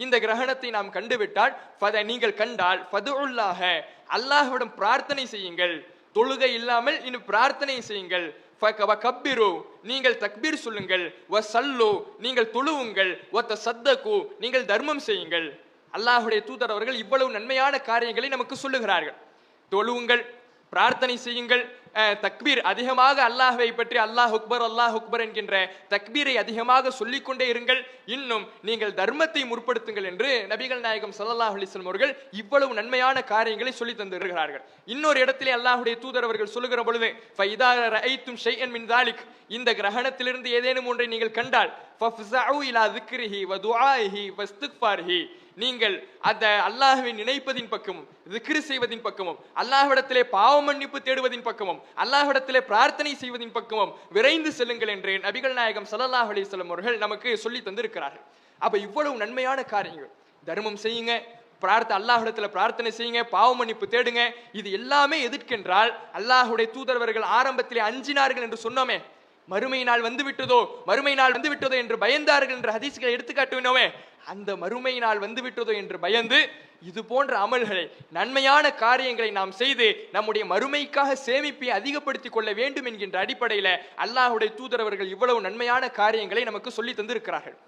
இந்த கிரகணத்தை நாம் கண்டுவிட்டால் நீங்கள் கண்டால் ஃபதுல்லாஹ அல்லாஹ்விடம் பிரார்த்தனை செய்யுங்கள். தொழுகை இல்லாமல் இன்னும் பிரார்த்தனை செய்யுங்கள். கப்பிரு நீங்கள் தக்பீர் சொல்லுங்கள். வசல்லு நீங்கள் தொழுவுங்கள். வத்தசத்தகு நீங்கள் தர்மம் செய்யுங்கள். அல்லாஹ்வுடைய தூதர் அவர்கள் இவ்வளவு நன்மையான காரியங்களை நமக்கு சொல்லுகிறார்கள். தொழுவுங்கள், பிரார்த்தனை செய்யுங்கள், தக்பீர் அதிகமாக அல்லாஹ்வை பற்றி அல்லாஹ் அக்பர் என்கின்ற தக்பீரை அதிகமாக சொல்லிக்கொண்டே இருங்கள். இன்னும் நீங்கள் தர்மத்தை முற்படுத்துங்கள் என்று நபிகள் நாயகம் ஸல்லல்லாஹு அலைஹி வஸல்லம் அவர்கள் இவ்வளவு நன்மையான காரியங்களை சொல்லி தந்திருக்கிறார்கள். இன்னொரு இடத்திலே அல்லாஹ்வுடைய தூதர் அவர்கள் சொல்லுகிற பொழுது ஃபைதா ரஐத்தும் ஷைஅன் மின் ذلك இந்த கிரகணத்திலிருந்து ஏதேனும் ஒன்றை நீங்கள் கண்டால் ஃபஃஸஉ இலா ذிக்ரிஹி வ துஆஇஹி வ இஸ்திக்ஃபாரிஹி நீங்கள் அந்த அல்லாஹ்வை நினைப்பதின் பக்கமும் திக்ர் செய்வதின் பக்கமும் அல்லாஹ்விடத்திலே பாவ மன்னிப்பு தேடுவதின் பக்கமும் அல்லாஹ்விடத்திலே பிரார்த்தனை செய்வதின் பக்கமும் விரைந்து செல்லுங்கள் என்று நபிகள் நாயகம் ஸல்லல்லாஹு அலைஹி வஸல்லம் அவர்கள் நமக்கு சொல்லி தந்திருக்கிறார்கள். அப்ப இவ்வளவு நன்மையான காரியங்கள், தர்மம் செய்யுங்க, அல்லாஹ்விடத்துல பிரார்த்தனை செய்யுங்க, பாவ மன்னிப்பு தேடுங்க, இது எல்லாமே எதற்கென்றால் அல்லாஹ்வுடைய தூதரவர்கள் ஆரம்பத்திலே அஞ்சினார்கள் என்று சொன்னோமே, மறுமை நாள் வந்து விட்டதோ என்று பயந்தார்கள் என்ற ஹதீஸ்களை எடுத்துக்காட்டுவினோமே, அந்த மறுமை நாள் வந்து விட்டதோ என்று பயந்து இது போன்ற அமல்களை நன்மையான காரியங்களை நாம் செய்து நம்முடைய மறுமைக்காக சேமிப்பை அதிகப்படுத்திக் கொள்ள வேண்டும் என்கின்ற அடிப்படையில் அல்லாஹ்வுடைய தூதரவர்கள் இவ்வளவு நன்மையான காரியங்களை நமக்கு சொல்லி தந்திருக்கிறார்கள்.